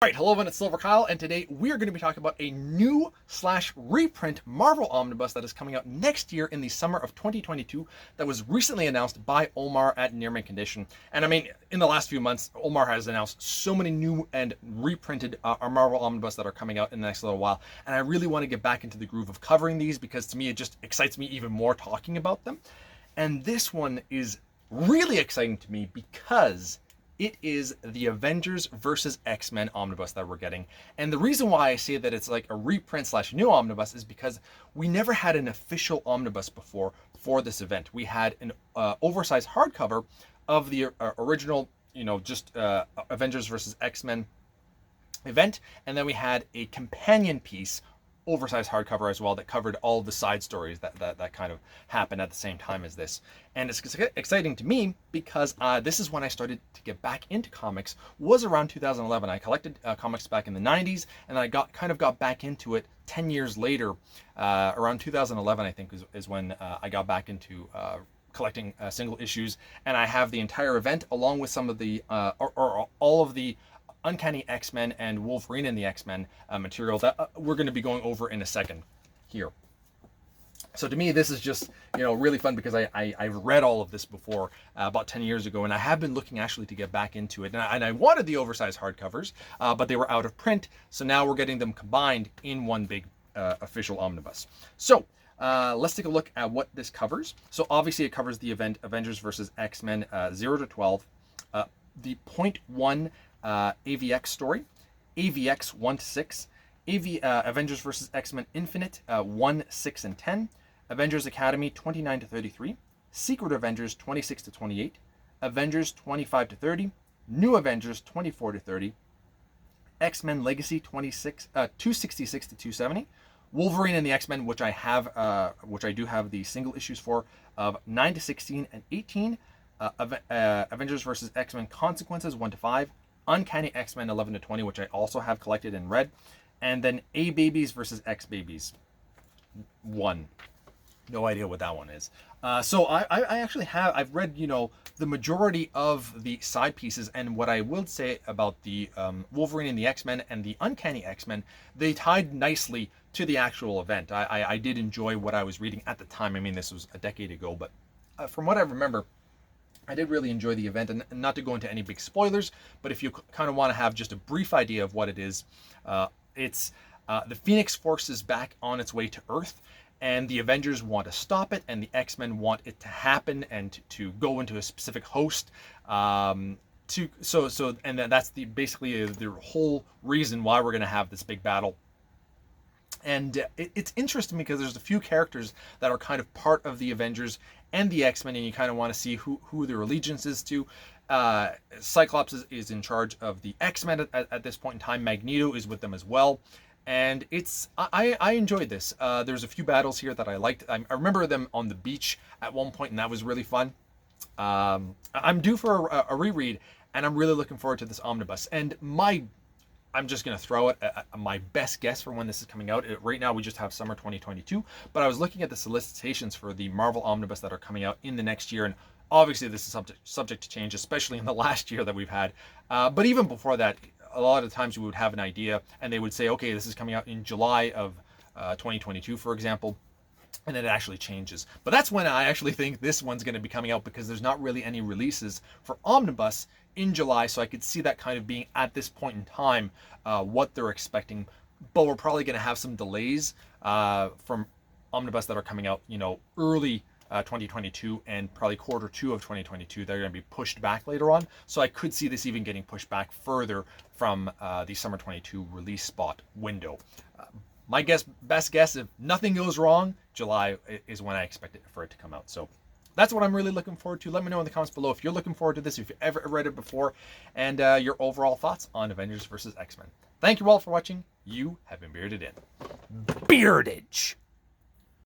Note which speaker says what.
Speaker 1: Alright, hello everyone, it's silverkyle, and today we're going to be talking about a new / reprint Marvel Omnibus that is coming out next year in the summer of 2022 that was recently announced by Omar at Near Mint Condition. And I mean, in the last few months, Omar has announced so many new and reprinted Marvel Omnibus that are coming out in the next little while, and I really want to get back into the groove of covering these because to me it just excites me even more talking about them. And this one is really exciting to me because it is the Avengers versus X-Men omnibus that we're getting. And the reason why I say that it's like a reprint / new omnibus is because we never had an official omnibus before for this event. We had an oversized hardcover of the original, Avengers versus X-Men event. And then we had a companion piece, oversized hardcover as well, that covered all the side stories that kind of happened at the same time as this. And it's exciting to me because this is when I started to get back into comics, was around 2011. I collected comics back in the 90s, and I got back into it 10 years later. Around 2011, I think, is when I got back into collecting single issues, and I have the entire event along with some of the or all of the Uncanny X-Men and Wolverine and the X-Men material that we're going to be going over in a second here. So to me, this is just, really fun because I've read all of this before about 10 years ago, and I have been looking actually to get back into it. And I wanted the oversized hardcovers, but they were out of print. So now we're getting them combined in one big official omnibus. So let's take a look at what this covers. So obviously it covers the event Avengers versus X-Men 0 to 12, the .1 AVX story, AVX 1 to 6, Avengers vs. X-Men Infinite 1, 6, and 10, Avengers Academy 29 to 33, Secret Avengers 26 to 28, Avengers 25 to 30, New Avengers 24 to 30, X-Men Legacy 266 to 270, Wolverine and the X-Men, which I do have the single issues for, of 9 to 16 and 18, Avengers vs. X-Men Consequences 1 to 5, Uncanny X-Men 11 to 20, which I also have collected and read, and then A Babies versus X Babies 1. No idea what that one is. So I actually have, I've read, the majority of the side pieces, and what I will say about the Wolverine and the X-Men and the Uncanny X-Men, they tied nicely to the actual event. I did enjoy what I was reading at the time. I mean, this was a decade ago, but from what I remember, I did really enjoy the event, and not to go into any big spoilers, but if you kind of want to have just a brief idea of what it is, it's the Phoenix Force is back on its way to Earth, and the Avengers want to stop it, and the X-Men want it to happen and to go into a specific host. And that's basically the whole reason why we're going to have this big battle. And it's interesting because there's a few characters that are kind of part of the Avengers and the X-Men, and you kind of want to see who their allegiance is to. Cyclops is in charge of the X-Men at this point in time. Magneto is with them as well. And I enjoyed this. There's a few battles here that I liked. I remember them on the beach at one point, and that was really fun. I'm due for a reread, and I'm really looking forward to this omnibus. And I'm just going to throw it my best guess for when this is coming out. Right now, we just have summer 2022, but I was looking at the solicitations for the Marvel Omnibus that are coming out in the next year, and obviously this is subject to change, especially in the last year that we've had. But even before that, a lot of times we would have an idea, and they would say, okay, this is coming out in July of 2022, for example, and then it actually changes. But that's when I actually think this one's going to be coming out, because there's not really any releases for Omnibus in July, so I could see that kind of being at this point in time what they're expecting. But we're probably going to have some delays from Omnibus that are coming out, early 2022 and probably Q2 of 2022. They're going to be pushed back later on, so I could see this even getting pushed back further from the summer 22 release spot window. My best guess, if nothing goes wrong, July is when I expect it for it to come out. So that's what I'm really looking forward to. Let me know in the comments below if you're looking forward to this, if you've ever read it before, and your overall thoughts on Avengers vs. X-Men. Thank you all for watching. You have been bearded in. Beardage!